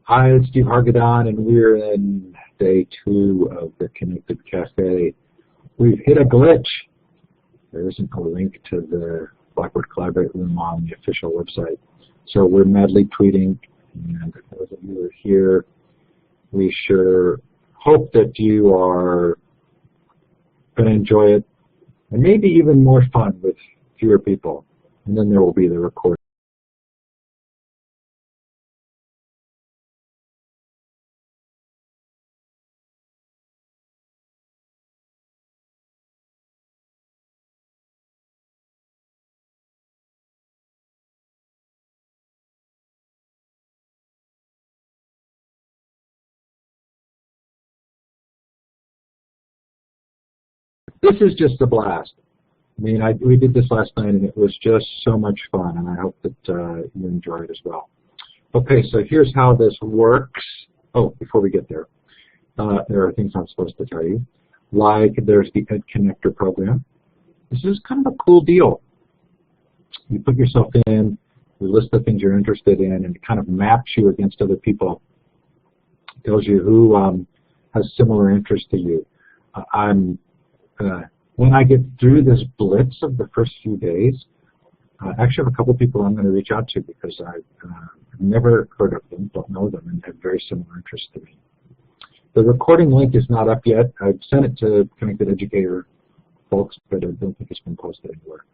Hi, it's Steve Hargadon, and we're in day 2 of the Connected Cafe. We've hit a glitch. There isn't a link to the Blackboard Collaborate room on the official website. So we're madly tweeting, and for those of you who are here, we sure hope that you are going to enjoy it, and maybe even more fun with fewer people. And then there will be the recording. This is just a blast. I mean, we did this last night, and it was just so much fun, and I hope that you enjoy it as well. Okay, so here's how this works. Oh, before we get there are things I'm supposed to tell you. Like, there's the Ed Connector program. This is kind of a cool deal. You put yourself in, you list the things you're interested in, and it kind of maps you against other people. It tells you who has similar interests to you. When I get through this blitz of the first few days, I actually have a couple people I'm going to reach out to because I've never heard of them, don't know them, and have very similar interests to me. The recording link is not up yet. I've sent it to Connected Educator folks, but I don't think it's been posted anywhere.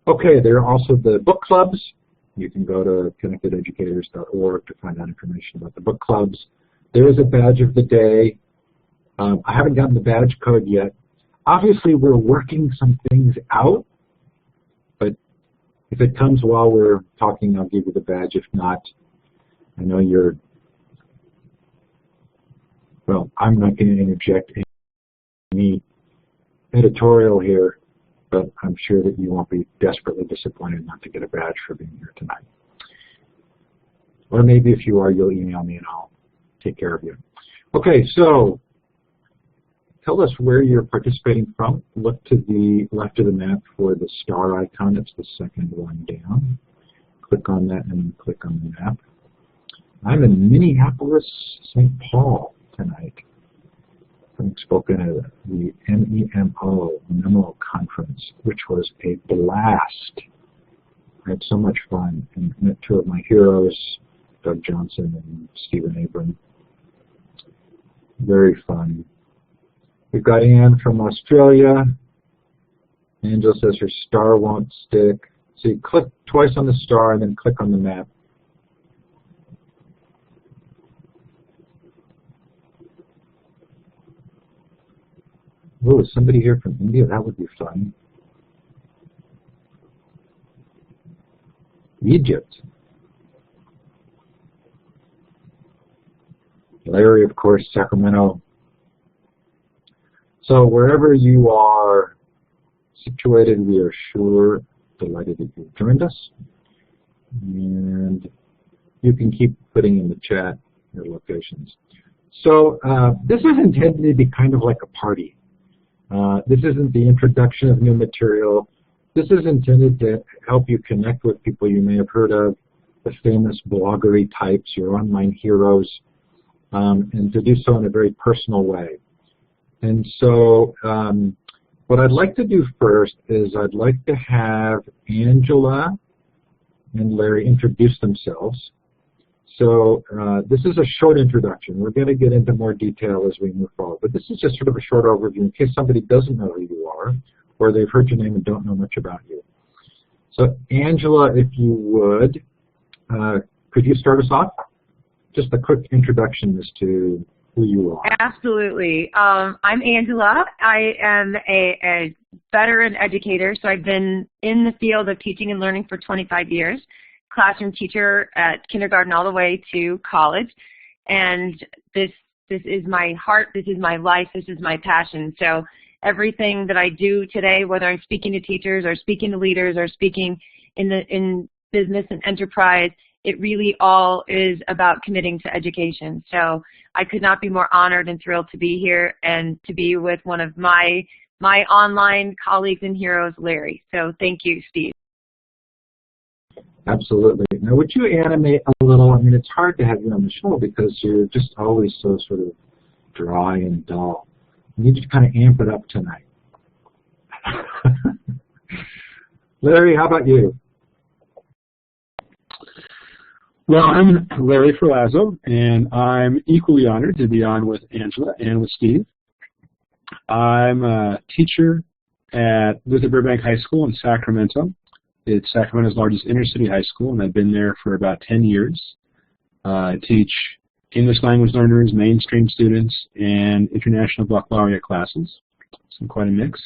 Okay, there are also the book clubs. You can go to connectededucators.org to find out information about the book clubs. There is a badge of the day. I haven't gotten the badge code yet. Obviously, we're working some things out, but if it comes while we're talking, I'll give you the badge. If not, I know you're, well, I'm not going to interject any editorial here, but I'm sure that you won't be desperately disappointed not to get a badge for being here tonight. Or maybe if you are, you'll email me and I'll take care of you. Okay, so tell us where you're participating from. Look to the left of the map for the star icon. It's the second one down. Click on that and then click on the map. I'm in Minneapolis, St. Paul tonight. I'm spoken at the MEMO conference, which was a blast. I had so much fun and met 2 of my heroes, Doug Johnson and Stephen Abram. Very fun. We've got Anne from Australia. Angela says her star won't stick. So you click twice on the star and then click on the map. Oh, is somebody here from India? That would be fun. Egypt. Larry, of course, Sacramento. So wherever you are situated, we are sure delighted that you've joined us. And you can keep putting in the chat your locations. So this is intended to be kind of like a party. This isn't the introduction of new material. This is intended to help you connect with people you may have heard of, the famous bloggery types, your online heroes, and to do so in a very personal way. And so what I'd like to do first is I'd like to have Angela and Larry introduce themselves. So this is a short introduction. We're going to get into more detail as we move forward. But this is just sort of a short overview in case somebody doesn't know who you are or they've heard your name and don't know much about you. So Angela, if you would, could you start us off? Just a quick introduction as to who you are. Absolutely. I'm Angela. I am a veteran educator, so I've been in the field of teaching and learning for 25 years, classroom teacher at kindergarten all the way to college, and this is my heart, this is my life, this is my passion. So everything that I do today, whether I'm speaking to teachers or speaking to leaders or speaking in business and enterprise, it really all is about committing to education. So I could not be more honored and thrilled to be here and to be with one of my online colleagues and heroes, Larry. So thank you, Steve. Absolutely. Now, would you animate a little? I mean, it's hard to have you on the show because you're just always so sort of dry and dull. You need to kind of amp it up tonight. Larry, how about you? Well, I'm Larry Ferlazzo, and I'm equally honored to be on with Angela and with Steve. I'm a teacher at Luther Burbank High School in Sacramento. It's Sacramento's largest inner-city high school, and I've been there for about 10 years. I teach English language learners, mainstream students, and international baccalaureate classes. So quite a mix.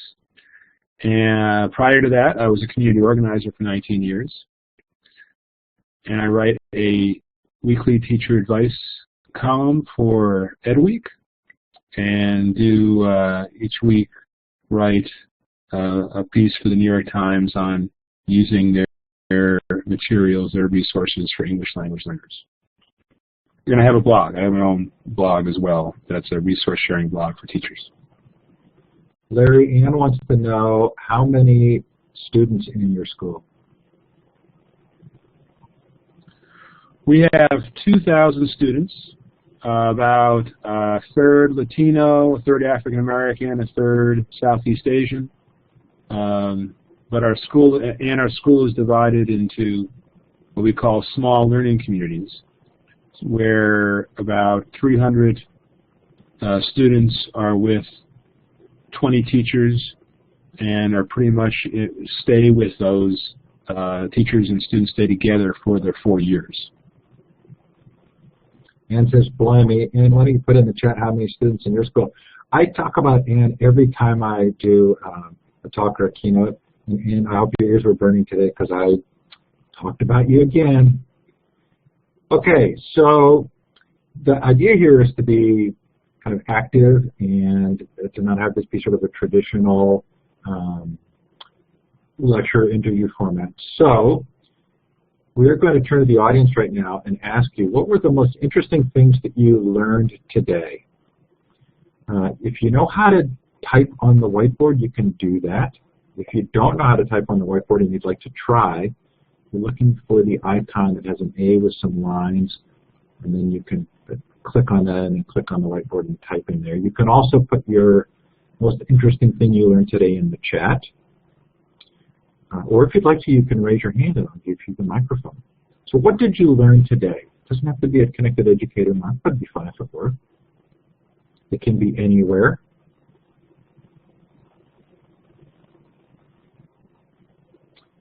And prior to that, I was a community organizer for 19 years. And I write a weekly teacher advice column for EdWeek, and do each week write a piece for the New York Times on using their materials, their resources for English language learners. I'm going to have a blog. I have my own blog as well. That's a resource sharing blog for teachers. Larry, Ann wants to know how many students in your school? We have 2,000 students, about a third Latino, a third African American, a third Southeast Asian. But our school is divided into what we call small learning communities, where about 300 students are with 20 teachers and are pretty much stay with those teachers, and students stay together for their 4 years. Ann says, blimey. Ann, why don't you put in the chat how many students in your school? I talk about Ann every time I do a talk or a keynote. And I hope your ears were burning today because I talked about you again. Okay, so the idea here is to be kind of active and to not have this be sort of a traditional lecture interview format. So we're going to turn to the audience right now and ask you, what were the most interesting things that you learned today? If you know how to type on the whiteboard, you can do that. If you don't know how to type on the whiteboard and you'd like to try, you're looking for the icon that has an A with some lines, and then you can click on that and then click on the whiteboard and type in there. You can also put your most interesting thing you learned today in the chat. Or if you'd like to, you can raise your hand and I'll give you the microphone. So what did you learn today? It doesn't have to be at Connected Educator Month, but it'd be fun if it were. It can be anywhere.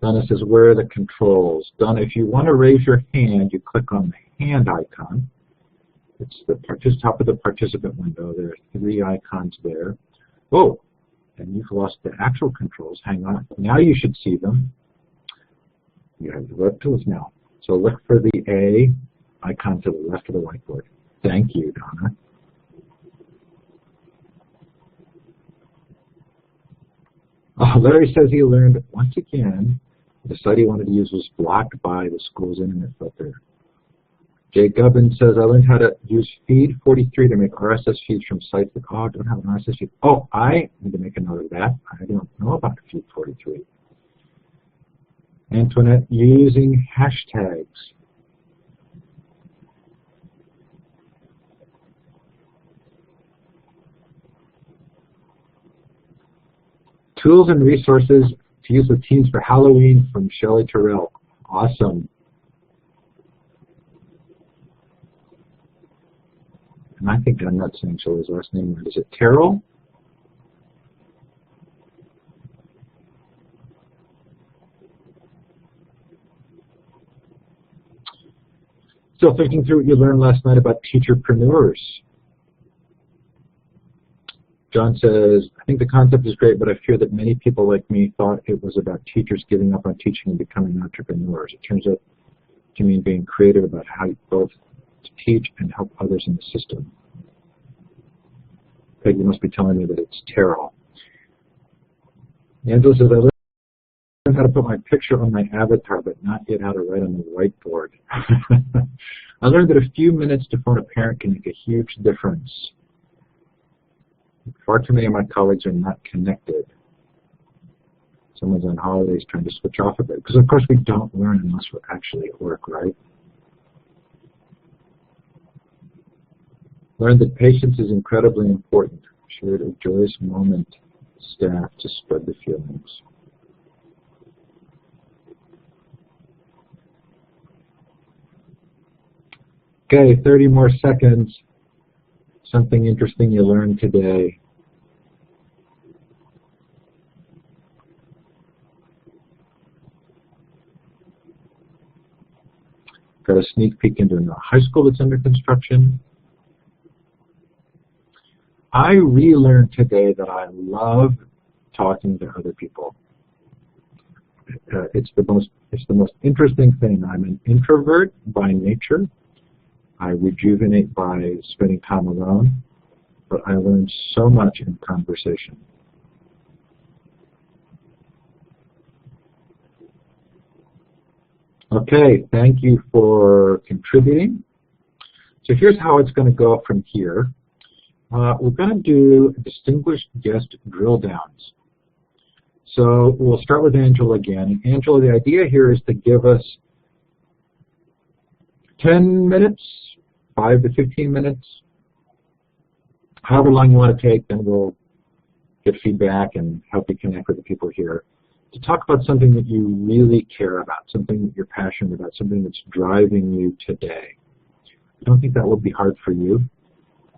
Donna says, where are the controls? Donna, if you want to raise your hand, you click on the hand icon. It's the just top of the participant window. There are 3 icons there. Oh, and you've lost the actual controls. Hang on. Now you should see them. You have the web tools now. So look for the A icon to the left of the whiteboard. Thank you, Donna. Oh, Larry says he learned, once again, the site he wanted to use was blocked by the school's internet filter. Jay Gubbin says, I learned how to use feed 43 to make RSS feeds from sites that don't have an RSS feed. Oh, I need to make a note of that. I don't know about feed 43. Antoinette, using hashtags. Tools and resources to use with teens for Halloween from Shelley Terrell. Awesome. And I think I'm not saying Shelley's last name right. Is it Terrell? Still thinking through what you learned last night about teacherpreneurs. John says, I think the concept is great, but I fear that many people like me thought it was about teachers giving up on teaching and becoming entrepreneurs. It turns out to mean being creative about how you both teach and help others in the system. Peg, you must be telling me that it's Terrell. Angela says, I learned how to put my picture on my avatar, but not yet how to write on the whiteboard. I learned that a few minutes to phone a parent can make a huge difference. Far too many of my colleagues are not connected. Someone's on holidays trying to switch off a bit. Because, of course, we don't learn unless we're actually at work, right? Learn that patience is incredibly important. Shared a joyous moment, staff, to spread the feelings. Okay, 30 more seconds. Something interesting you learned today. Got a sneak peek into a high school that's under construction. I relearned today that I love talking to other people. It's the most interesting thing. I'm an introvert by nature. I rejuvenate by spending time alone, but I learn so much in conversation. Okay, thank you for contributing. So here's how it's going to go from here. We're going to do distinguished guest drill downs. So we'll start with Angela again. Angela, the idea here is to give us 10 minutes, 5 to 15 minutes, however long you want to take, then we'll get feedback and help you connect with the people here, to talk about something that you really care about, something that you're passionate about, something that's driving you today. I don't think that will be hard for you.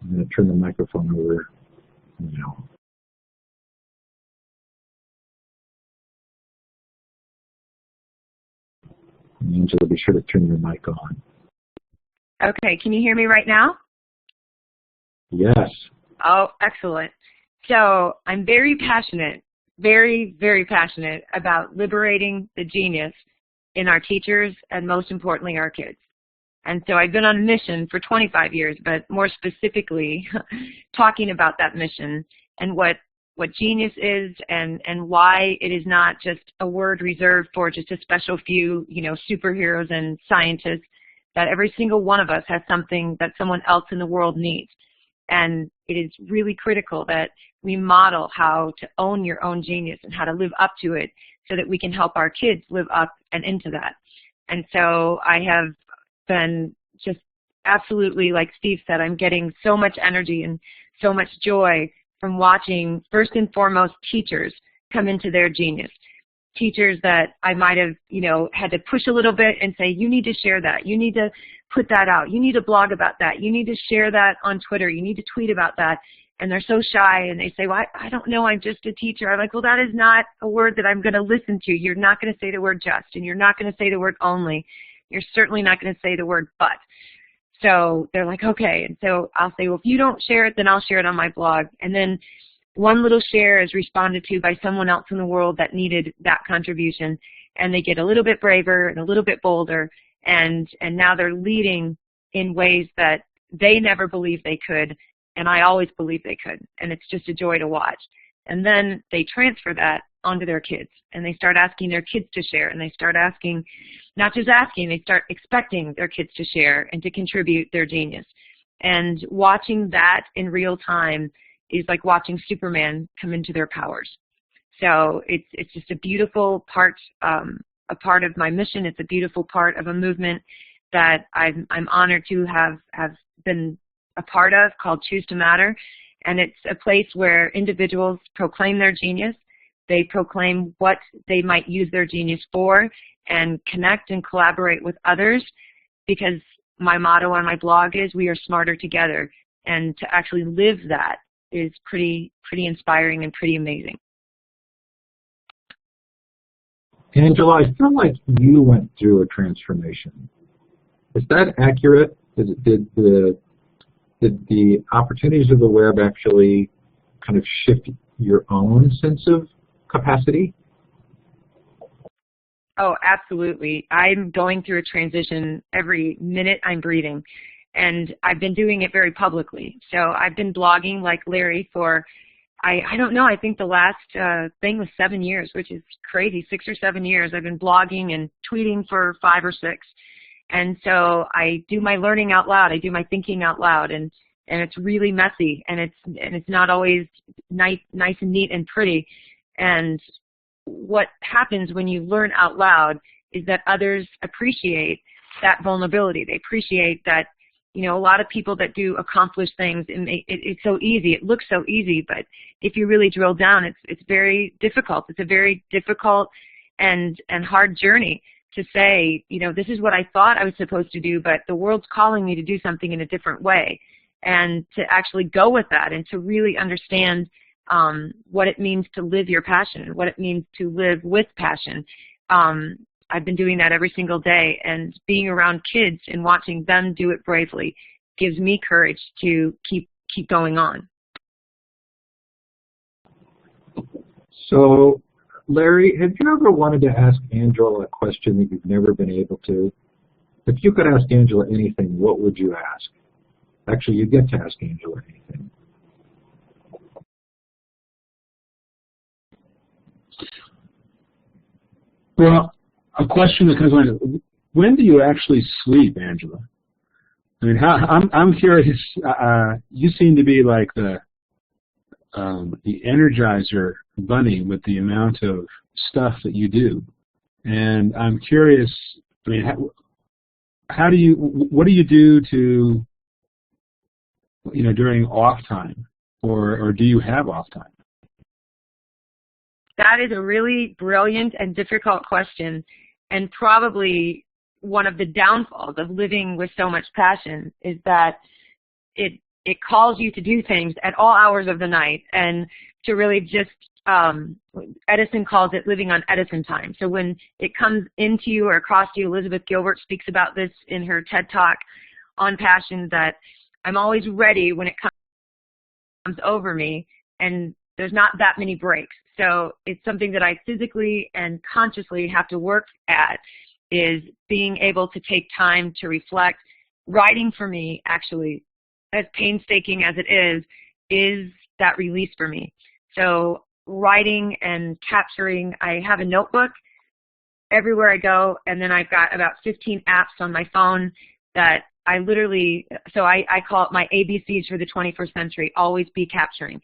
I'm going to turn the microphone over now. Angela, be sure to turn your mic on. Okay, can you hear me right now? Yes. Oh, excellent. So I'm very passionate, very, very passionate about liberating the genius in our teachers and most importantly our kids. And so I've been on a mission for 25 years, but more specifically talking about that mission and what genius is and why it is not just a word reserved for just a special few, superheroes and scientists, that every single one of us has something that someone else in the world needs. And it is really critical that we model how to own your own genius and how to live up to it so that we can help our kids live up and into that. And so I have been just absolutely, like Steve said, I'm getting so much energy and so much joy from watching, first and foremost, teachers come into their genius. Teachers that I might have, had to push a little bit and say, you need to share that. You need to put that out. You need to blog about that. You need to share that on Twitter. You need to tweet about that. And they're so shy and they say, well, I don't know, I'm just a teacher. I'm like, well, that is not a word that I'm going to listen to. You're not going to say the word just, and you're not going to say the word only. You're certainly not going to say the word but. So they're like, okay. And so I'll say, well, if you don't share it, then I'll share it on my blog. And then one little share is responded to by someone else in the world that needed that contribution. And they get a little bit braver and a little bit bolder. And now they're leading in ways that they never believed they could. And I always believed they could. And it's just a joy to watch. And then they transfer that onto their kids. And they start asking their kids to share. And they start asking, not just asking, they start expecting their kids to share and to contribute their genius. And watching that in real time is like watching Superman come into their powers. So it's just a beautiful part, a part of my mission. It's a beautiful part of a movement that I'm honored to have been a part of, called Choose to Matter. And it's a place where individuals proclaim their genius. They proclaim what they might use their genius for and connect and collaborate with others, because my motto on my blog is we are smarter together. And to actually live that is pretty inspiring and pretty amazing. Angela, I feel like you went through a transformation. Is that accurate? Did the opportunities of the web actually kind of shift your own sense of capacity? Oh, absolutely. I'm going through a transition every minute I'm breathing. And I've been doing it very publicly. So I've been blogging like Larry for, I don't know, I think the last thing was 7 years, which is crazy, 6 or 7 years. I've been blogging and tweeting for 5 or 6. And so I do my learning out loud. I do my thinking out loud. And it's really messy. And it's not always nice and neat and pretty. And what happens when you learn out loud is that others appreciate that vulnerability. They appreciate that, you know, a lot of people that do accomplish things, and it's so easy. It looks so easy, but if you really drill down, it's very difficult. It's a very difficult and hard journey to say, you know, this is what I thought I was supposed to do, but the world's calling me to do something in a different way, and to actually go with that and to really understand what it means to live your passion and what it means to live with passion. I've been doing that every single day, and being around kids and watching them do it bravely gives me courage to keep going on. So, Larry, have you ever wanted to ask Angela a question that you've never been able to? If you could ask Angela anything, what would you ask? Actually, you get to ask Angela anything. Well, a question that comes to mind: when do you actually sleep, Angela? I mean, I'm curious. You seem to be like the Energizer bunny with the amount of stuff that you do, and I'm curious. I mean, what do you do to, you know, during off time, or do you have off time? That is a really brilliant and difficult question, and probably one of the downfalls of living with so much passion is that it calls you to do things at all hours of the night, and to really just, Edison calls it living on Edison time. So when it comes into you or across you, Elizabeth Gilbert speaks about this in her TED Talk on passion, that I'm always ready when it comes over me, and there's not that many breaks. So it's something that I physically and consciously have to work at, is being able to take time to reflect. Writing for me, actually, as painstaking as it is that release for me. So writing and capturing, I have a notebook everywhere I go, and then I've got about 15 apps on my phone that I literally, so I call it my ABCs for the 21st century, always be capturing.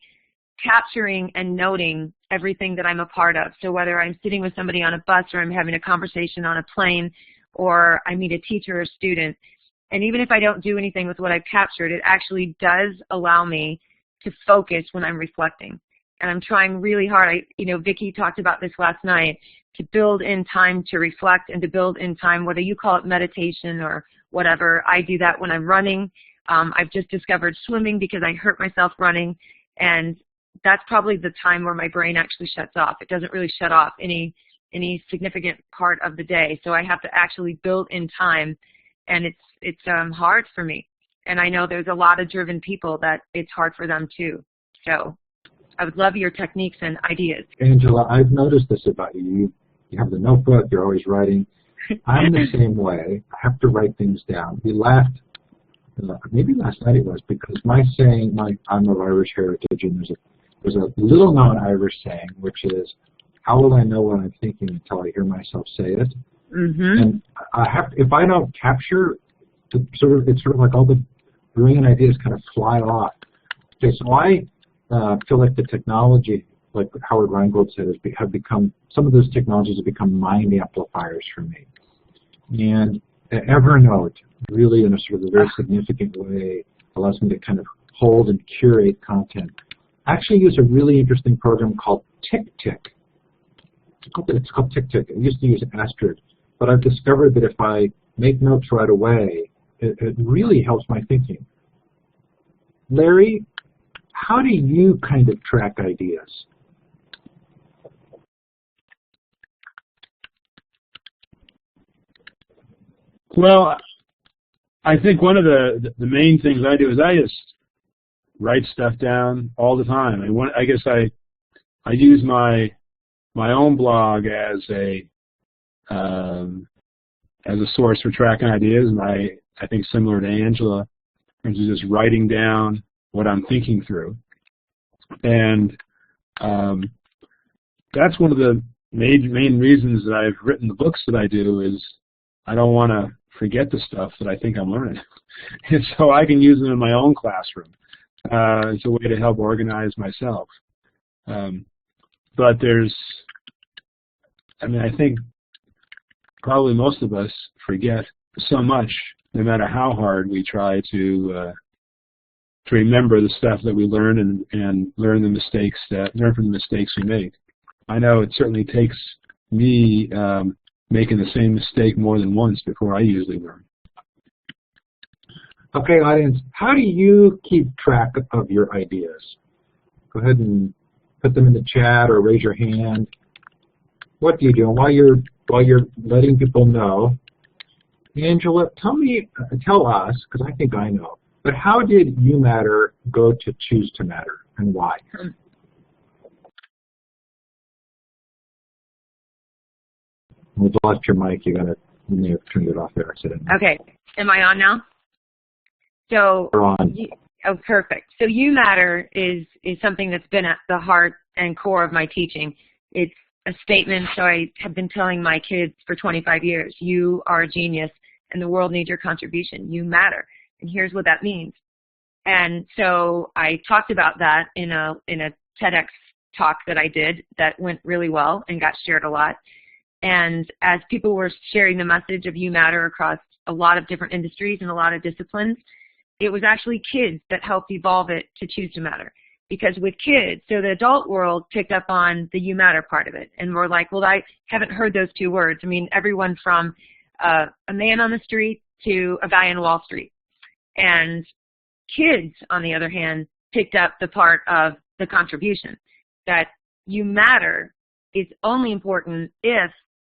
Capturing and noting everything that I'm a part of. So whether I'm sitting with somebody on a bus, or I'm having a conversation on a plane, or I meet a teacher or a student, and even if I don't do anything with what I've captured, it actually does allow me to focus when I'm reflecting. And I'm trying really hard. Vicki talked about this last night, to build in time to reflect and to build in time, whether you call it meditation or whatever. I do that when I'm running. I've just discovered swimming because I hurt myself running, and that's probably the time where my brain actually shuts off. It doesn't really shut off any significant part of the day. So I have to actually build in time, and it's hard for me. And I know there's a lot of driven people that it's hard for them too. So I would love your techniques and ideas. Angela, I've noticed this about you. You have the notebook, you're always writing. I'm the same way. I have to write things down. We laughed, maybe last night it was, because my saying, I'm of Irish heritage, and there's a little known Irish saying, which is, how will I know what I'm thinking until I hear myself say it? Mm-hmm. And if I don't capture, it's sort of like all the brilliant ideas kind of fly off. Okay, so I feel like the technology, like Howard Rheingold said, have become, some of those technologies have become mind amplifiers for me. And Evernote really, in a sort of a very significant way, allows me to kind of hold and curate content. I actually use a really interesting program called TickTick. It's called TickTick. I used to use Astrid, but I've discovered that if I make notes right away, it really helps my thinking. Larry, how do you kind of track ideas? Well, I think one of the main things I do is I just write stuff down all the time. I guess I use my own blog as a source for tracking ideas, and I think similar to Angela, in terms of just writing down what I'm thinking through. And that's one of the main reasons that I've written the books that I do, is I don't want to forget the stuff that I think I'm learning. And so I can use them in my own classroom. It's a way to help organize myself. But there's I mean, I think probably most of us forget so much, no matter how hard we try to remember the stuff that we learn and learn from the mistakes we make. I know it certainly takes me making the same mistake more than once before I usually learn. Okay, audience, how do you keep track of your ideas? Go ahead and put them in the chat or raise your hand. What do you do? And while you're letting people know, Angela, tell us, because I think I know, but how did You Matter go to Choose to Matter, and why? We've lost your mic. You may have turned it off there accidentally. Okay. Am I on now? So, You're on. Oh, perfect. So You Matter is something that's been at the heart and core of my teaching. It's a statement, so I have been telling my kids for 25 years, you are a genius and the world needs your contribution. You matter. And here's what that means. And so I talked about that in a TEDx talk that I did that went really well and got shared a lot. And as people were sharing the message of You Matter across a lot of different industries and a lot of disciplines, it was actually kids that helped evolve it to Choose to Matter. Because with kids, so the adult world picked up on the You Matter part of it. And we're like, well, I haven't heard those two words. I mean, everyone from a man on the street to a guy on Wall Street. And kids, on the other hand, picked up the part of the contribution, that you matter is only important if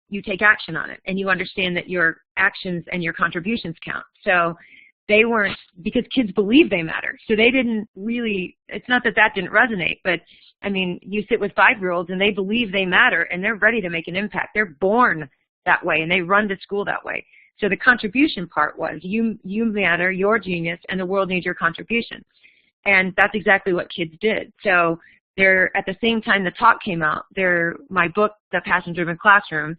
you take action on it and you understand that your actions and your contributions count. So they weren't, because kids believe they matter. So they didn't really, it's not that that didn't resonate, but I mean, you sit with 5-year-olds and they believe they matter and they're ready to make an impact. They're born that way and they run to school that way. So the contribution part was you matter, you're genius, and the world needs your contribution. And that's exactly what kids did. So they're, at the same time the talk came out, my book, The Passion-Driven Classroom,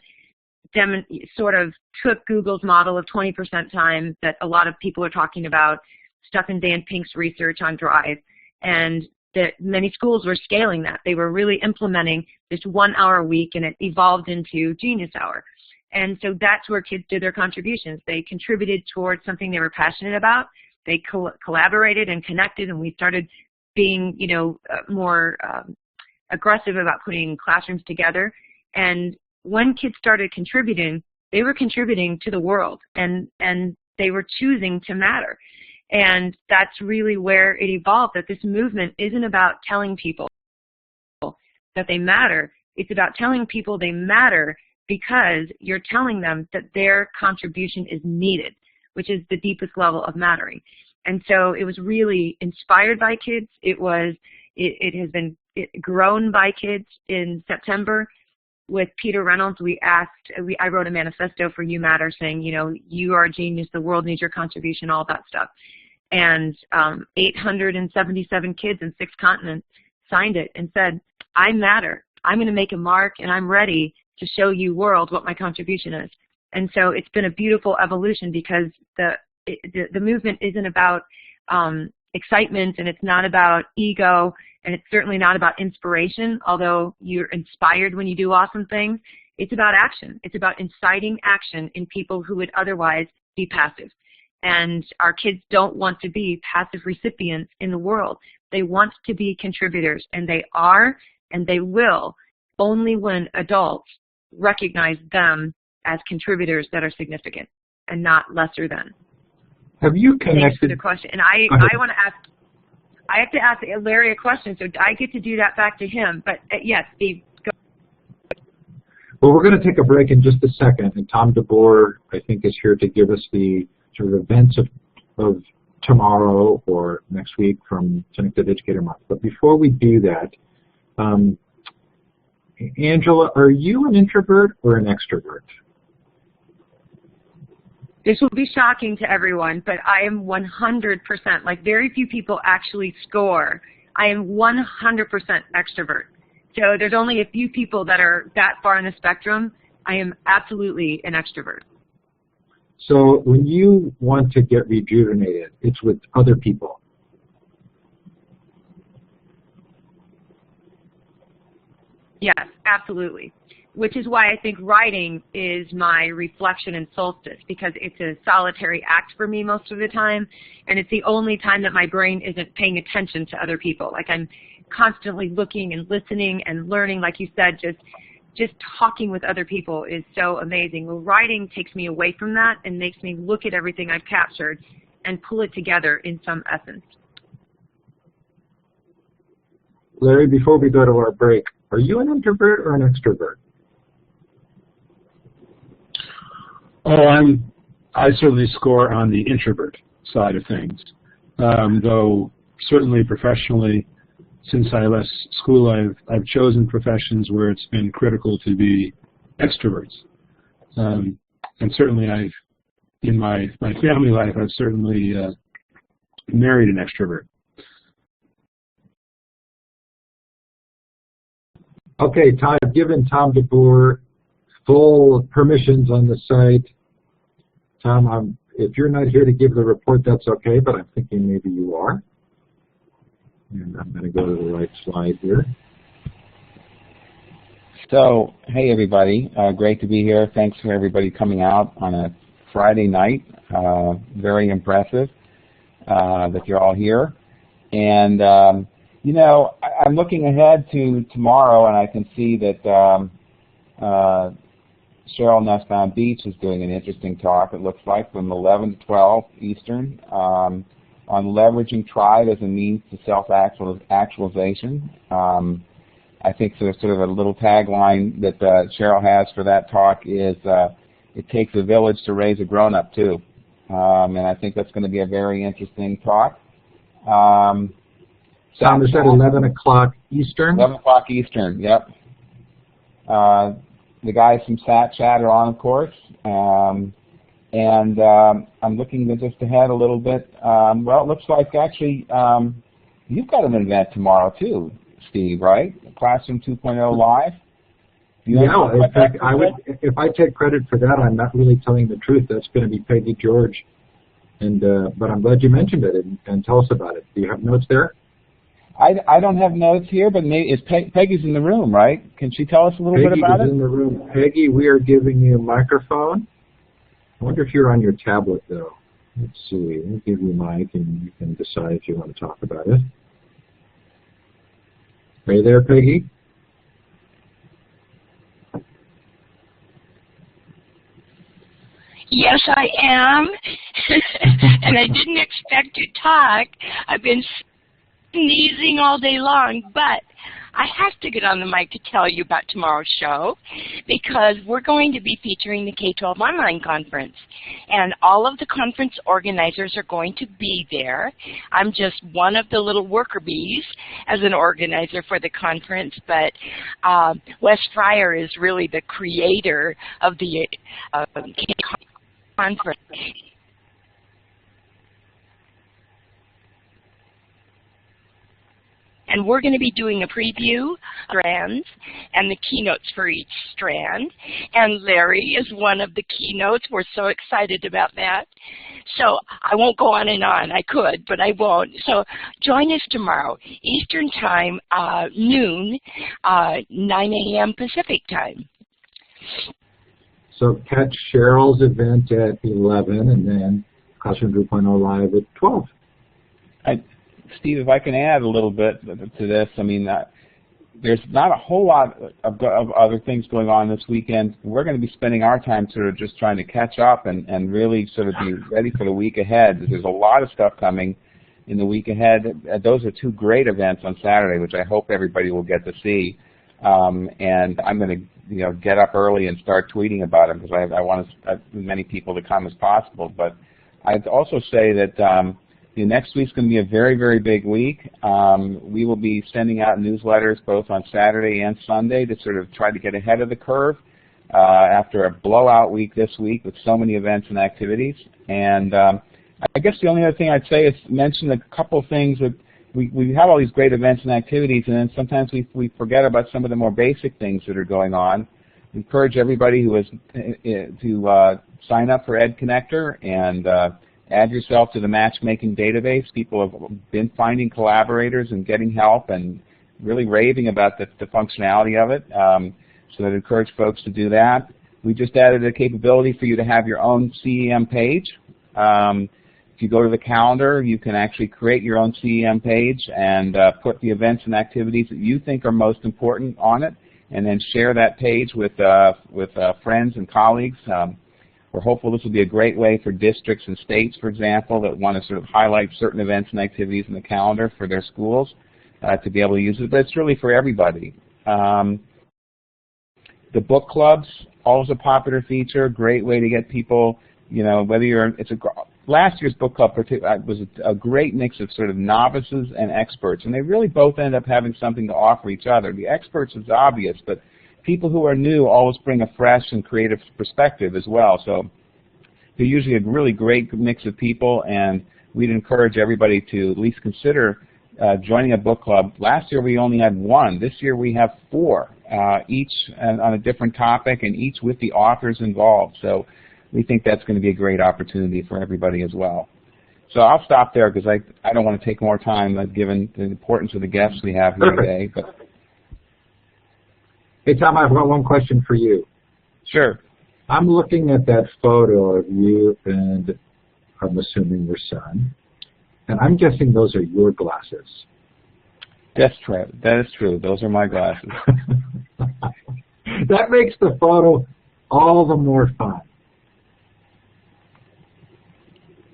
sort of took Google's model of 20% time that a lot of people are talking about, stuff in Dan Pink's research on Drive, and that many schools were scaling that. They were really implementing this 1 hour a week, and it evolved into Genius Hour. And so that's where kids did their contributions. They contributed towards something they were passionate about. They collaborated and connected, and we started being, more aggressive about putting classrooms together. And when kids started contributing, they were contributing to the world, and they were choosing to matter. And that's really where it evolved, that this movement isn't about telling people that they matter. It's about telling people they matter because you're telling them that their contribution is needed, which is the deepest level of mattering. And so it was really inspired by kids. It has been grown by kids. In September, with Peter Reynolds, I wrote a manifesto for You Matter saying, you are a genius, the world needs your contribution, all that stuff. And 877 kids in 6 continents signed it and said, I matter. I'm going to make a mark, and I'm ready to show you, world, what my contribution is. And so it's been a beautiful evolution, because the movement isn't about excitement, and it's not about ego, and it's certainly not about inspiration, although you're inspired when you do awesome things. It's about action. It's about inciting action in people who would otherwise be passive. And our kids don't want to be passive recipients in the world. They want to be contributors, and they are, and they will, only when adults recognize them as contributors that are significant and not lesser than. Have you connected? Thanks for the question. And I want to ask, I have to ask Larry a question, so I get to do that back to him. But yes, Steve, go. Well, we're going to take a break in just a second, and Tom DeBoer, I think, is here to give us the sort of events of tomorrow or next week from Connected Educator Month. But before we do that, Angela, are you an introvert or an extrovert? This will be shocking to everyone, but I am 100%, like very few people actually score. I am 100% extrovert. So there's only a few people that are that far in the spectrum. I am absolutely an extrovert. So when you want to get rejuvenated, it's with other people. Yes, absolutely. which is why I think writing is my reflection in solstice, because it's a solitary act for me most of the time, and it's the only time that my brain isn't paying attention to other people. Like I'm constantly looking and listening and learning, like you said, just talking with other people is so amazing. Well, writing takes me away from that and makes me look at everything I've captured and pull it together in some essence. Larry, before we go to our break, are you an introvert or an extrovert? Oh, I certainly score on the introvert side of things, though certainly professionally, since I left school, I've chosen professions where it's been critical to be extroverts, and certainly in my family life, I've certainly married an extrovert. Okay, I've given Tom DeBoer full permissions on the site. Tom, if you're not here to give the report, that's okay, but I'm thinking maybe you are. And I'm going to go to the right slide here. So, hey everybody, great to be here. Thanks for everybody coming out on a Friday night. Very impressive that you're all here. And you know, I'm looking ahead to tomorrow, and I can see that Cheryl Nussbaum Beach is doing an interesting talk, it looks like, from 11 to 12 Eastern, on leveraging tribe as a means to self-actualization. I think sort of a little tagline that Cheryl has for that talk is, it takes a village to raise a grown-up, too. And I think that's going to be a very interesting talk. Tom, is that 11 o'clock Eastern? 11 o'clock Eastern, yep. The guys from Sat Chat are on, of course. I'm looking just ahead a little bit. Well, it looks like actually you've got an event tomorrow too, Steve, right? Classroom 2.0 Live. Yeah, in fact, if I take credit for that, I'm not really telling the truth. That's going to be Peggy George. And but I'm glad you mentioned it, and tell us about it. Do you have notes there? I don't have notes here, but maybe Peggy's in the room, right? Can she tell us a little bit about it? Peggy is in the room. Peggy, we are giving you a microphone. I wonder if you're on your tablet, though. Let's see. We'll give you a mic, and you can decide if you want to talk about it. Are you there, Peggy? Yes, I am. And I didn't expect to talk. I've been sneezing all day long, but I have to get on the mic to tell you about tomorrow's show because we're going to be featuring the K-12 Online Conference. And all of the conference organizers are going to be there. I'm just one of the little worker bees as an organizer for the conference, but Wes Fryer is really the creator of the conference. And we're going to be doing a preview of strands and the keynotes for each strand. And Larry is one of the keynotes. We're so excited about that. So I won't go on and on. I could, but I won't. So join us tomorrow, Eastern Time, noon, 9 a.m. Pacific Time. So catch Cheryl's event at 11 and then Classroom 2.0 Live at 12. Steve, if I can add a little bit to this, I mean, there's not a whole lot of other things going on this weekend. We're going to be spending our time sort of just trying to catch up and really sort of be ready for the week ahead. There's a lot of stuff coming in the week ahead. Those are two great events on Saturday, which I hope everybody will get to see. And I'm going to, get up early and start tweeting about them because I want as many people to come as possible. But I'd also say that next week's going to be a very, very big week. We will be sending out newsletters both on Saturday and Sunday to sort of try to get ahead of the curve after a blowout week this week with so many events and activities. And I guess the only other thing I'd say is mention a couple things that we have all these great events and activities, and then sometimes we forget about some of the more basic things that are going on. We encourage everybody who is to sign up for Ed Connector and add yourself to the matchmaking database. People have been finding collaborators and getting help and really raving about the functionality of it. So I'd encourage folks to do that. We just added a capability for you to have your own CEM page. If you go to the calendar, you can actually create your own CEM page and put the events and activities that you think are most important on it, and then share that page with friends and colleagues. We're hopeful this will be a great way for districts and states, for example, that want to sort of highlight certain events and activities in the calendar for their schools to be able to use it. But it's really for everybody. The book clubs, always a popular feature, great way to get people, you know, whether you're, last year's book club was a great mix of sort of novices and experts, and they really both end up having something to offer each other. The experts is obvious, but people who are new always bring a fresh and creative perspective as well. So they're usually a really great mix of people, and we'd encourage everybody to at least consider joining a book club. Last year we only had one. This year we have 4, each on a different topic and each with the authors involved. So we think that's going to be a great opportunity for everybody as well. So I'll stop there because I don't want to take more time given the importance of the guests we have here today. But hey, Tom, I've got one question for you. Sure. I'm looking at that photo of you and I'm assuming your son, and I'm guessing those are your glasses. That's true. That is true. Those are my glasses. That makes the photo all the more fun.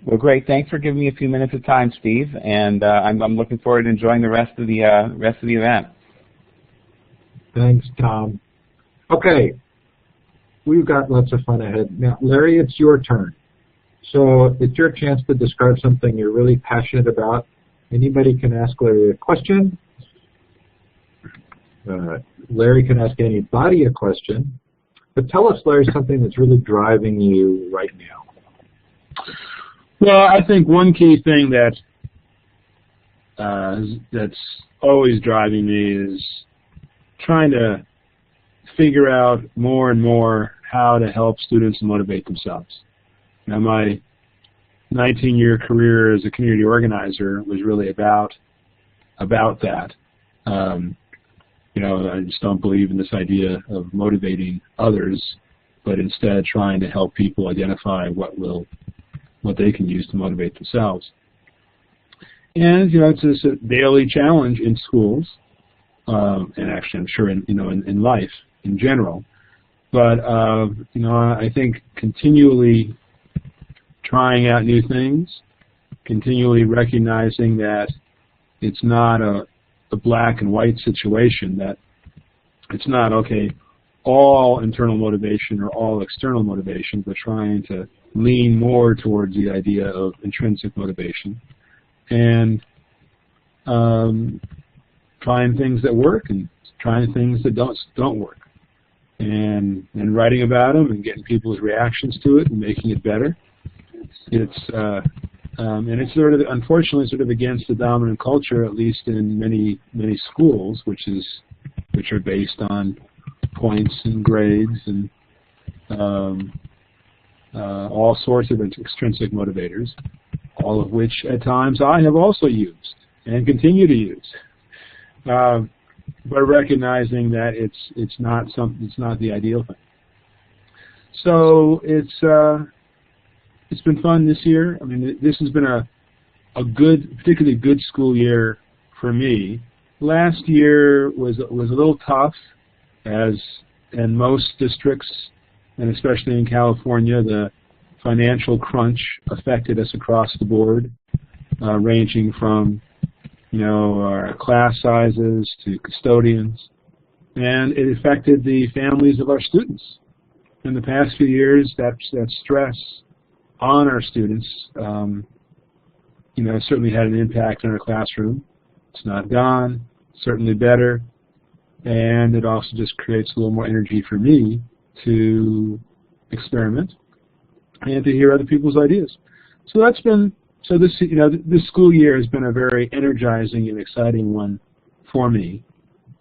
Well, great. Thanks for giving me a few minutes of time, Steve, and I'm looking forward to enjoying the rest of the event. Thanks, Tom. Okay, we've got lots of fun ahead. Now, Larry, it's your turn. So it's your chance to describe something you're really passionate about. Anybody can ask Larry a question. Larry can ask anybody a question. But tell us, Larry, something that's really driving you right now. Well, I think one key thing that's always driving me is trying to figure out more and more how to help students motivate themselves. Now, my 19-year career as a community organizer was really about that. You know, I just don't believe in this idea of motivating others, but instead trying to help people identify what they can use to motivate themselves. And you know, it's a daily challenge in schools, and actually, I'm sure in life in general. But you know, I think continually trying out new things, continually recognizing that it's not a black and white situation, that it's not, okay, all internal motivation or all external motivation, but trying to lean more towards the idea of intrinsic motivation and trying things that work and trying things that don't work, and writing about them and getting people's reactions to it and making it better. And it's sort of, unfortunately, sort of against the dominant culture, at least in many schools, which are based on points and grades and all sorts of extrinsic motivators, all of which at times I have also used and continue to use. But recognizing that it's not the ideal thing. So it's been fun this year. I mean, this has been a particularly good school year for me. Last year was a little tough, as in most districts, and especially in California, the financial crunch affected us across the board, ranging from our class sizes to custodians, and it affected the families of our students. In the past few years, that stress on our students, certainly had an impact on our classroom. It's not gone, certainly better, and it also just creates a little more energy for me to experiment and to hear other people's ideas. So that's been, this school year has been a very energizing and exciting one for me,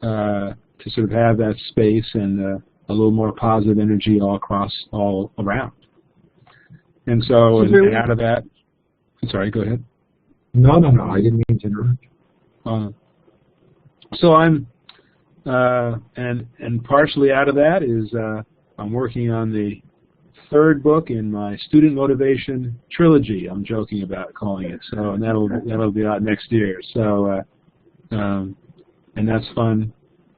to sort of have that space and a little more positive energy all around. And so, and out of that, I'm sorry, go ahead. No, I didn't mean to interrupt. So I'm and partially out of that is I'm working on the third book in my student motivation trilogy. I'm joking about calling it. So, and that'll be out next year. So, and that's fun,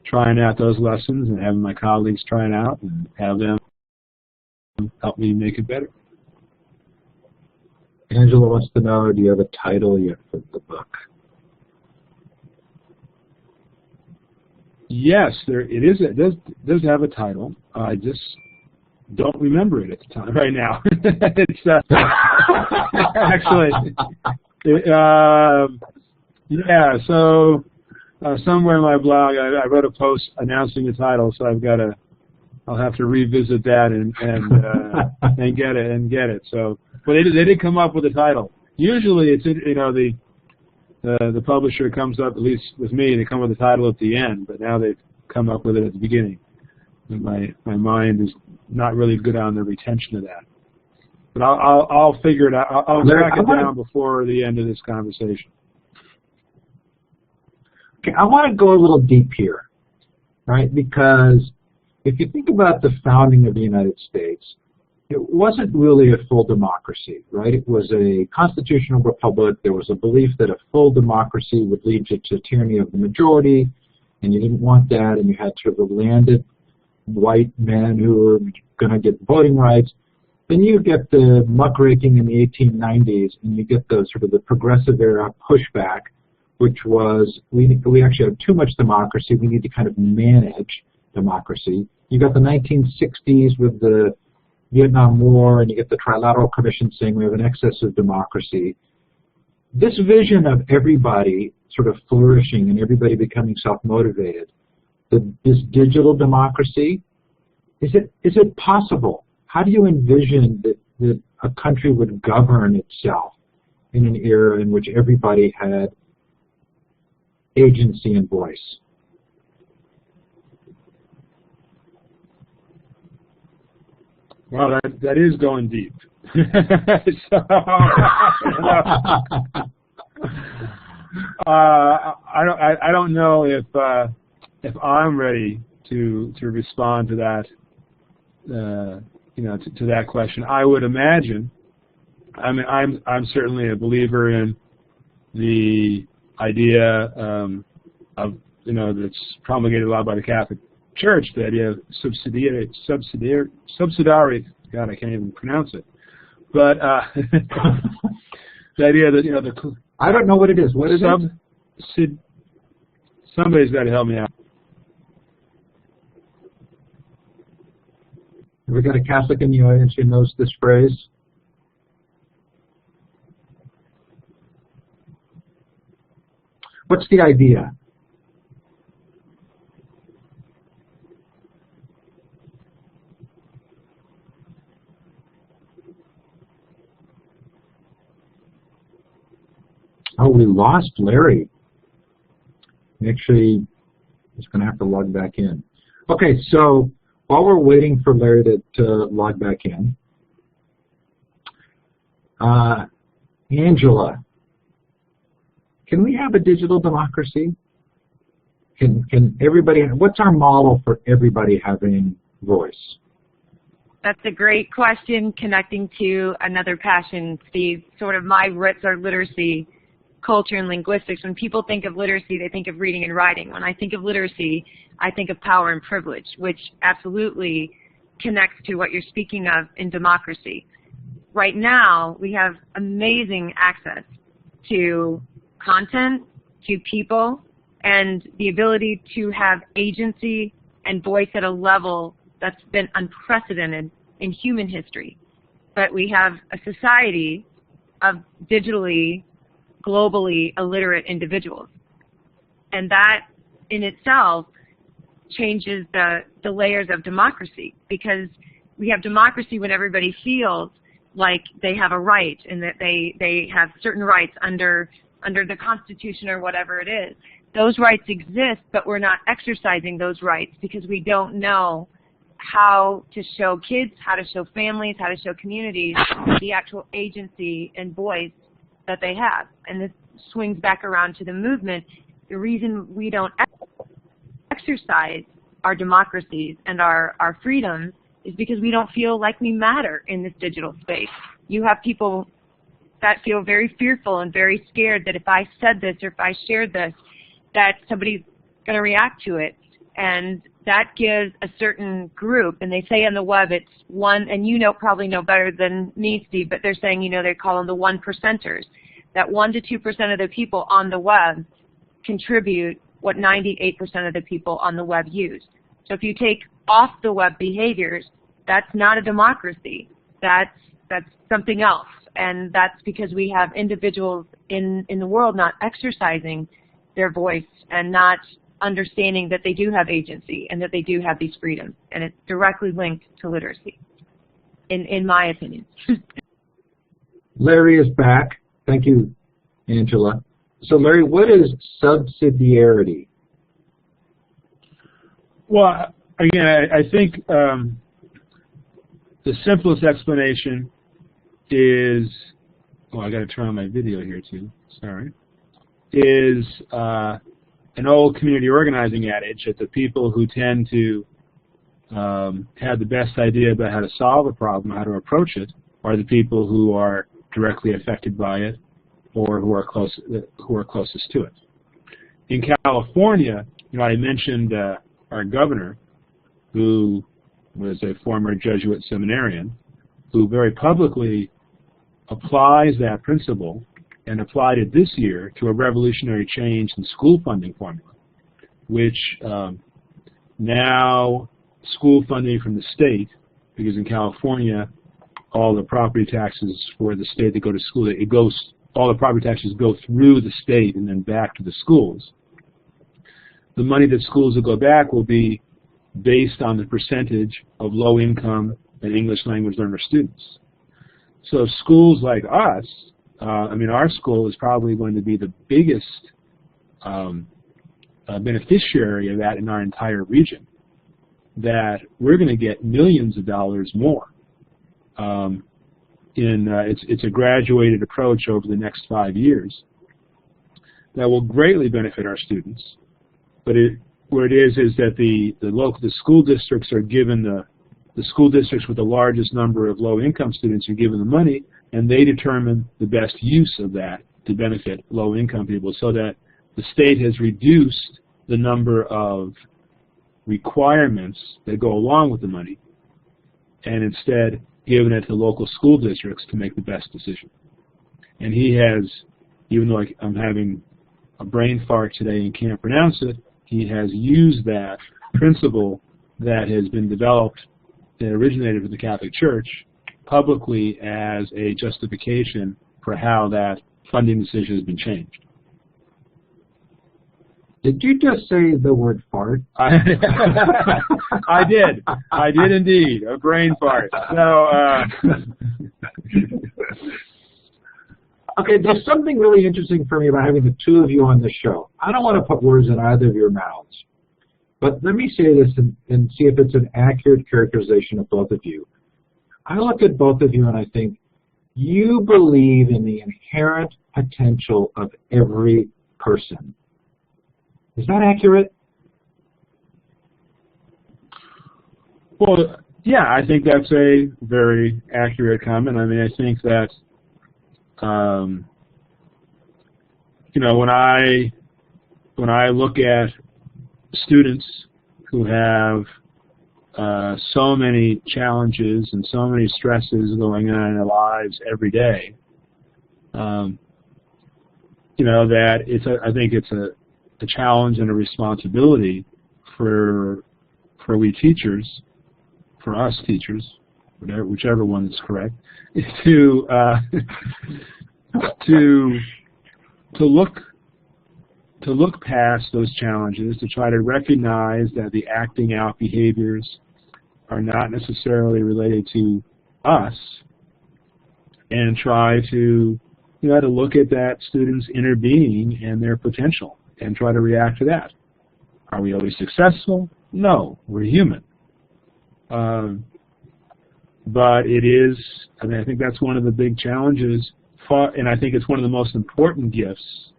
trying out those lessons and having my colleagues try it out and have them help me make it better. Angela wants to know, do you have a title yet for the book? Yes, it does have a title. I just don't remember it at the time right now. It's actually, yeah. So somewhere in my blog, I wrote a post announcing the title. So I'll have to revisit that and get it. So, but they did come up with a title. Usually, it's the publisher comes up, at least with me, they come with the title at the end. But now they've come up with it at the beginning. And my mind is not really good on the retention of that. But I'll figure it out. I'll track it down before the end of this conversation. Okay, I want to go a little deep here, right? Because if you think about the founding of the United States, it wasn't really a full democracy, right? It was a constitutional republic. There was a belief that a full democracy would lead you to tyranny of the majority, and you didn't want that, and you had sort of a landed white men who were going to get voting rights. Then you get the muckraking in the 1890s, and you get the sort of the progressive era pushback, which was we actually have too much democracy. We need to kind of manage democracy. You got the 1960s with the Vietnam War, and you get the Trilateral Commission saying we have an excess of democracy. This vision of everybody sort of flourishing and everybody becoming self-motivated, this digital democracy, is it possible? How do you envision that a country would govern itself in an era in which everybody had agency and voice? Well, that is going deep. So, I don't know if I'm ready to respond to that. To that question. I would imagine. I mean, I'm certainly a believer in the idea of that's promulgated a lot by the Catholic Church, the idea of subsidiary. God, I can't even pronounce it. But the idea that I don't know what it is. What is it? Somebody's got to help me out. Have we got a Catholic in the audience who knows this phrase? What's the idea? Oh, we lost Larry. Actually, he's going to have to log back in. Okay, so while we're waiting for Larry to log back in, Angela, can we have a digital democracy? Can everybody? What's our model for everybody having voice? That's a great question, connecting to another passion, Steve. Sort of my roots are literacy, culture, and linguistics. When people think of literacy, they think of reading and writing. When I think of literacy, I think of power and privilege, which absolutely connects to what you're speaking of in democracy. Right now, we have amazing access to content, to people, and the ability to have agency and voice at a level that's been unprecedented in human history. But we have a society of digitally, globally illiterate individuals. And that in itself changes the layers of democracy, because we have democracy when everybody feels like they have a right and that they have certain rights under the Constitution or whatever it is. Those rights exist, but we're not exercising those rights because we don't know how to show kids, how to show families, how to show communities the actual agency and voice that they have. And this swings back around to the movement. The reason we don't exercise our democracies and our freedoms is because we don't feel like we matter in this digital space. You have people that feel very fearful and very scared that if I said this or if I shared this, that somebody's going to react to it. And that gives a certain group, and they say on the web it's one, and you probably know better than me, Steve, but they're saying, they call them the 1%ers. That 1 to 2% of the people on the web contribute what 98% of the people on the web use. So if you take off the web behaviors, that's not a democracy. That's something else. And that's because we have individuals in the world not exercising their voice and not understanding that they do have agency and that they do have these freedoms. And it's directly linked to literacy, in my opinion. Larry is back. Thank you, Angela. So, Larry, what is subsidiarity? Well, again, I think the simplest explanation is, I got to turn on my video here too, sorry, is an old community organizing adage that the people who tend to have the best idea about how to solve a problem, how to approach it, are the people who are directly affected by it or who are closest to it. In California, I mentioned our governor, who was a former Jesuit seminarian, who very publicly applies that principle and applied it this year to a revolutionary change in school funding formula, which now school funding from the state, because in California all the property taxes for the state that go to school, all the property taxes go through the state and then back to the schools. The money that schools will go back will be based on the percentage of low-income and English language learner students. So schools like us, our school is probably going to be the biggest beneficiary of that in our entire region, that we're going to get millions of dollars more. It's a graduated approach over the next 5 years that will greatly benefit our students. But where it is that the school districts are given the school districts with the largest number of low-income students are given the money, and they determine the best use of that to benefit low-income people, so that the state has reduced the number of requirements that go along with the money and instead given it to local school districts to make the best decision. And he has, even though I'm having a brain fart today and can't pronounce it, he has used that principle that has been developed, that originated with the Catholic Church, publicly as a justification for how that funding decision has been changed. Did you just say the word fart? I did. I did indeed. A brain fart. So, okay, there's something really interesting for me about having the two of you on the show. I don't want to put words in either of your mouths, but let me say this and see if it's an accurate characterization of both of you. I look at both of you and I think you believe in the inherent potential of every person. Is that accurate? Well, yeah, I think that's a very accurate comment. I think that, when I look at students who have so many challenges and so many stresses going on in their lives every day, that I think it's a challenge and a responsibility for we teachers, for us teachers, whichever one is correct, to look past those challenges, to try to recognize that the acting out behaviors are not necessarily related to us, and try to to look at that student's inner being and their potential and try to react to that. Are we always successful? No, we're human. But it is, I think that's one of the big challenges, and I think it's one of the most important gifts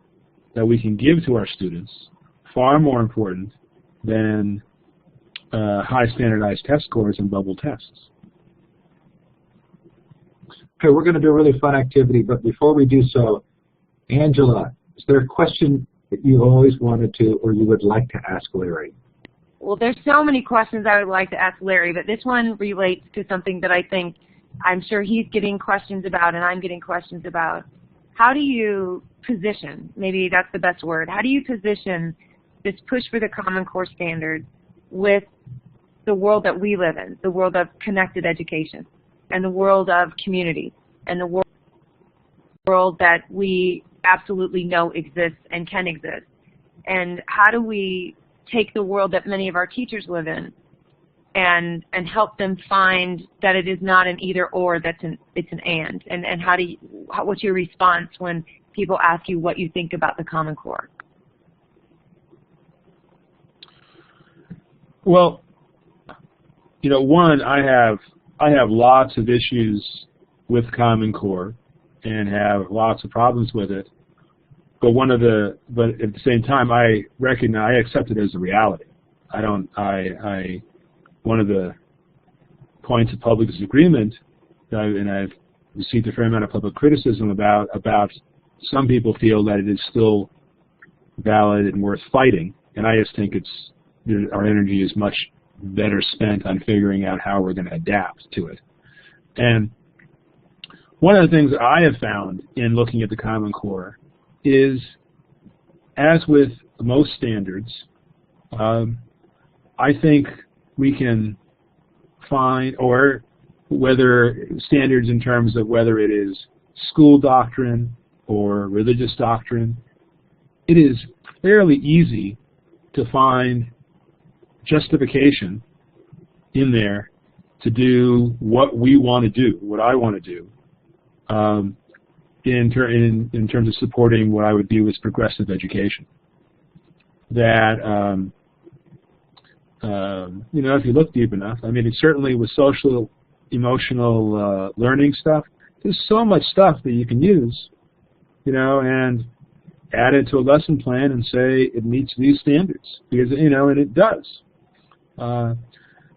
that we can give to our students, far more important than high standardized test scores and bubble tests. Okay, we're going to do a really fun activity, but before we do so, Angela, is there a question that you always wanted to or you would like to ask Larry? Well, there's so many questions I would like to ask Larry, but this one relates to something that I think I'm sure he's getting questions about and I'm getting questions about. How do you position, maybe that's the best word, how do you position this push for the Common Core standard with the world that we live in, the world of connected education, and the world of community, and the world that we absolutely know exists and can exist? And how do we take the world that many of our teachers live in and help them find that it is not an either or, it's an and what's your response when people ask you what you think about the Common Core? Well, you know, one, I have lots of issues with Common Core and have lots of problems with it. But but at the same time, I accept it as a reality. One of the points of public disagreement, and I've received a fair amount of public criticism about some people feel that it is still valid and worth fighting, and I just think our energy is much better spent on figuring out how we're going to adapt to it. And one of the things I have found in looking at the Common Core is, as with most standards, I think we can find, or whether standards in terms of whether it is school doctrine or religious doctrine, it is fairly easy to find justification in there to do what we want to do, what I want to do, in terms of supporting what I would view as progressive education. That you know, if you look deep enough, I mean, it certainly with social, emotional learning stuff, there's so much stuff that you can use, you know, and add it to a lesson plan and say it meets these standards, because, you know, and it does.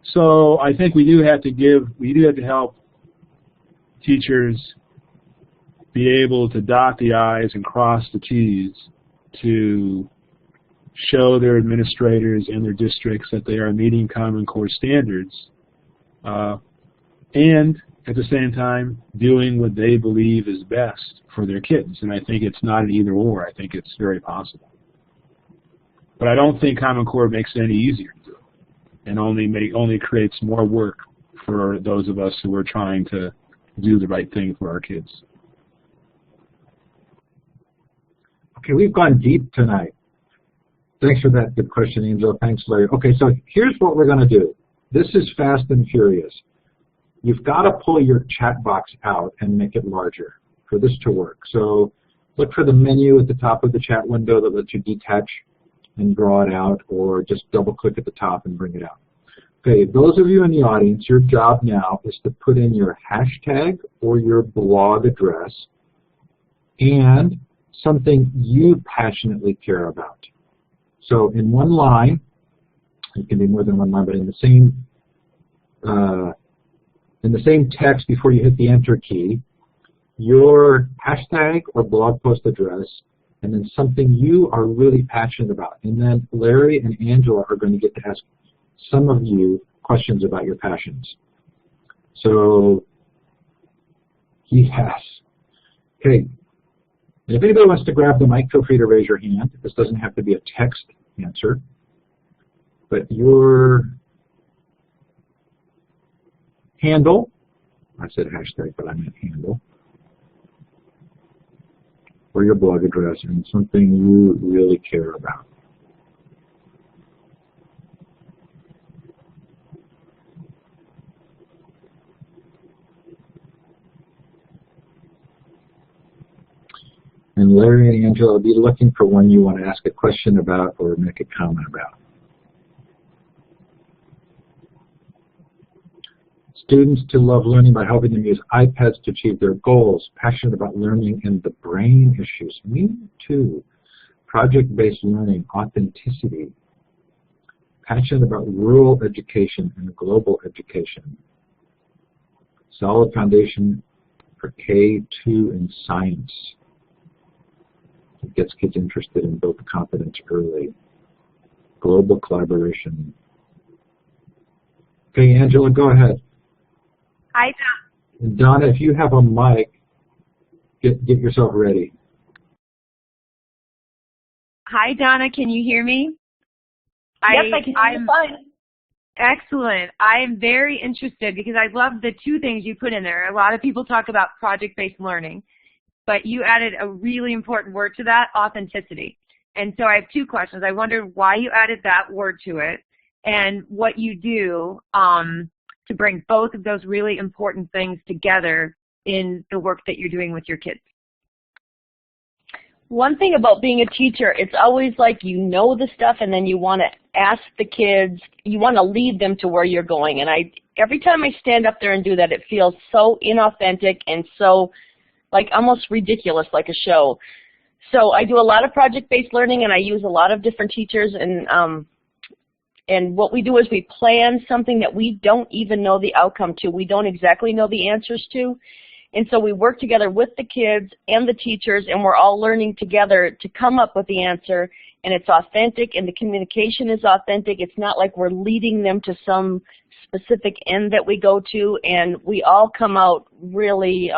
So I think we do have to help teachers be able to dot the I's and cross the T's to show their administrators and their districts that they are meeting Common Core standards, and at the same time doing what they believe is best for their kids. And I think it's not an either or. I think it's very possible. But I don't think Common Core makes it any easier to do it, and only creates more work for those of us who are trying to do the right thing for our kids. Okay, we've gone deep tonight. Thanks for that good question, Angela. Thanks, Larry. Okay, so here's what we're going to do. This is fast and furious. You've got to pull your chat box out and make it larger for this to work. So look for the menu at the top of the chat window that lets you detach and draw it out, or just double-click at the top and bring it out. Okay, those of you in the audience, your job now is to put in your hashtag or your blog address and something you passionately care about. So in one line, it can be more than one line, but in the same text before you hit the enter key, your hashtag or blog post address, and then something you are really passionate about. And then Larry and Angela are going to get to ask some of you questions about your passions. So, yes. Okay. If anybody wants to grab the mic, feel free to raise your hand. This doesn't have to be a text answer. But your handle, I said hashtag, but I meant handle, or your blog address, and something you really care about. And Larry and Angela will be looking for one you want to ask a question about or make a comment about. Students to love learning by helping them use iPads to achieve their goals. Passionate about learning and the brain issues. Me too. Project-based learning, authenticity. passionate about rural education and global education. Solid foundation for K2 in science. It gets kids interested in build confidence early. Global collaboration. Okay, Angela, go ahead. Hi, Donna. And Donna, if you have a mic, get yourself ready. Hi, Donna. Can you hear me? Yes, I can hear you fine. Excellent. I am very interested because I love the two things you put in there. A lot of people talk about project-based learning, but you added a really important word to that, authenticity. And so I have two questions. I wondered why you added that word to it and what you do to bring both of those really important things together in the work that you're doing with your kids. One thing about being a teacher, it's always like you know the stuff and then you want to ask the kids, you want to lead them to where you're going. And every time I stand up there and do that, it feels so inauthentic and so like almost ridiculous, like a show. So I do a lot of project-based learning and I use a lot of different teachers, and what we do is we plan something that we don't even know the outcome to. We don't exactly know the answers to. And so we work together with the kids and the teachers, and we're all learning together to come up with the answer, and it's authentic, and the communication is authentic. It's not like we're leading them to some specific end that we go to, and we all come out really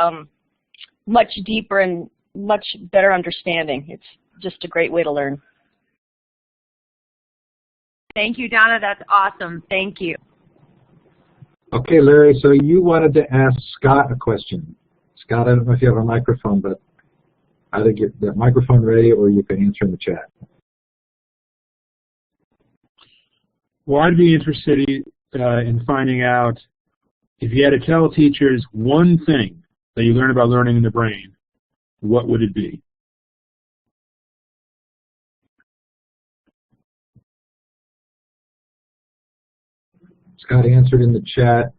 much deeper and much better understanding. It's just a great way to learn. Thank you, Donna. That's awesome. Thank you. Okay, Larry, so you wanted to ask Scott a question. Scott, I don't know if you have a microphone, but either get that microphone ready or you can answer in the chat. Well, I'd be interested in finding out if you had to tell teachers one thing that you learn about learning in the brain, what would it be? Scott answered in the chat,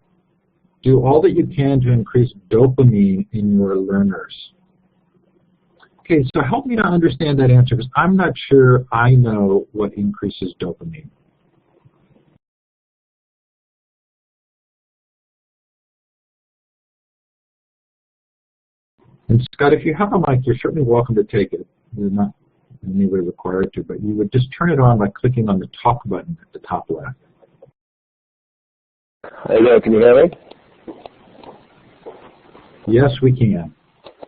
do all that you can to increase dopamine in your learners. Okay, so help me to understand that answer because I'm not sure I know what increases dopamine. And Scott, if you have a mic, you're certainly welcome to take it. You're not in any way required to, but you would just turn it on by clicking on the talk button at the top left. Hello, can you hear me? Yes, we can.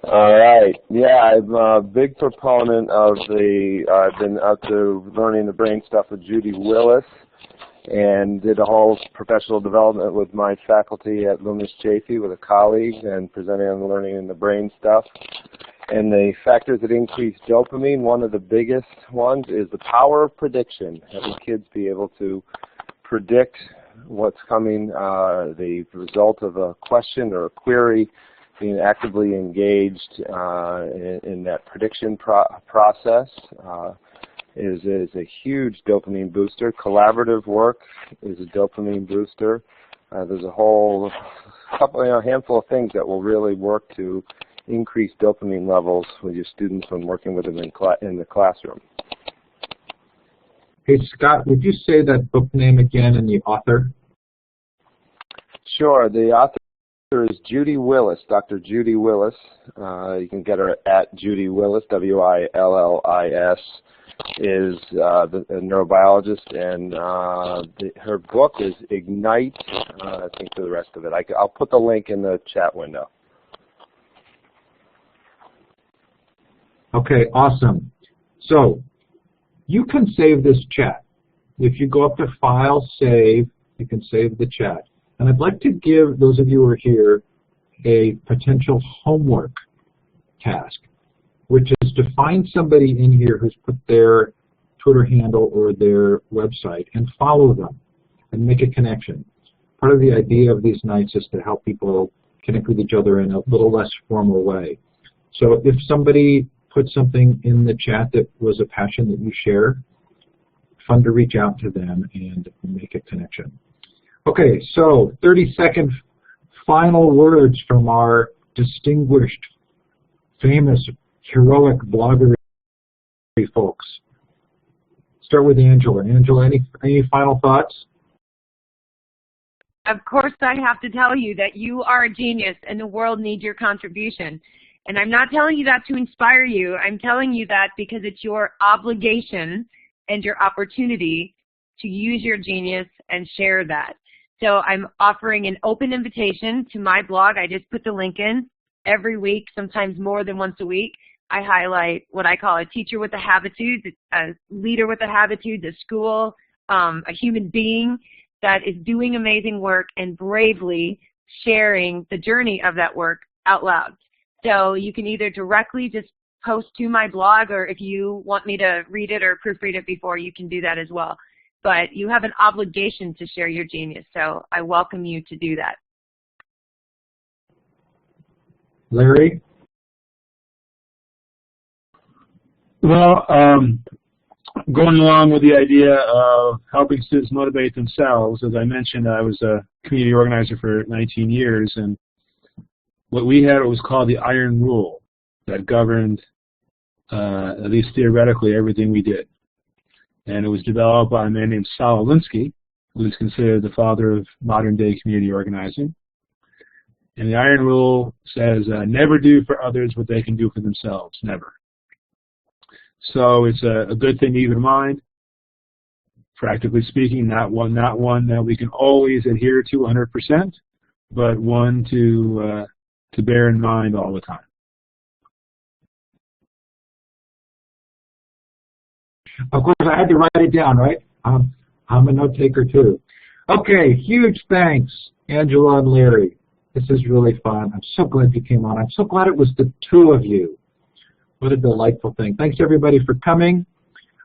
All right. Yeah, I'm a big proponent of I've been out to learning the brain stuff with Judy Willis and did a whole professional development with my faculty at Loomis Chaffee with a colleague and presenting on the learning in the brain stuff. And the factors that increase dopamine, one of the biggest ones is the power of prediction, having kids be able to predict what's coming, the result of a question or a query, being actively engaged in that prediction process is a huge dopamine booster. Collaborative work is a dopamine booster. There's a whole handful of things that will really work to increase dopamine levels with your students when working with them in the classroom. Hey, Scott, would you say that book name again and the author? Sure. The author is Judy Willis, Dr. Judy Willis. You can get her at Judy Willis, W-I-L-L-I-S, is a neurobiologist, and her book is Ignite. I think for the rest of it. I'll put the link in the chat window. Okay, awesome. So you can save this chat. If you go up to File, Save, you can save the chat. And I'd like to give those of you who are here a potential homework task, which is to find somebody in here who's put their Twitter handle or their website and follow them and make a connection. Part of the idea of these nights is to help people connect with each other in a little less formal way. So if somebody put something in the chat that was a passion that you share, fun to reach out to them and make a connection. Okay, so 30-second final words from our distinguished, famous, heroic blogger folks. start with Angela. Angela, any final thoughts? Of course, I have to tell you that you are a genius and the world needs your contribution. And I'm not telling you that to inspire you. I'm telling you that because it's your obligation and your opportunity to use your genius and share that. So I'm offering an open invitation to my blog. I just put the link in every week, sometimes more than once a week. I highlight what I call a teacher with a habitude, a leader with a habitude, a school, a human being that is doing amazing work and bravely sharing the journey of that work out loud. So you can either directly just post to my blog, or if you want me to read it or proofread it before, you can do that as well. But you have an obligation to share your genius, so I welcome you to do that. Larry? Well, going along with the idea of helping students motivate themselves, as I mentioned, I was a community organizer for 19 years, and what we had was called the Iron Rule that governed, at least theoretically, everything we did. And it was developed by a man named Saul Alinsky, who is considered the father of modern-day community organizing. And the Iron Rule says, never do for others what they can do for themselves, never. So it's a good thing to keep in mind. Practically speaking, not one that we can always adhere to 100%, but one to bear in mind all the time. Of course, I had to write it down, right? I'm a note taker too. Okay, huge thanks, Angela and Larry. This is really fun. I'm so glad you came on. I'm so glad it was the two of you. What a delightful thing. Thanks, everybody, for coming.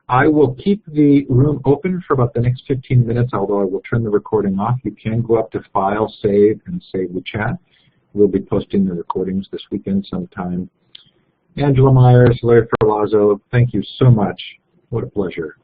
I will keep the room open for about the next 15 minutes, although I will turn the recording off. You can go up to File, Save, and save the chat. We'll be posting the recordings this weekend sometime. Angela Maiers, Larry Ferlazzo, thank you so much. What a pleasure.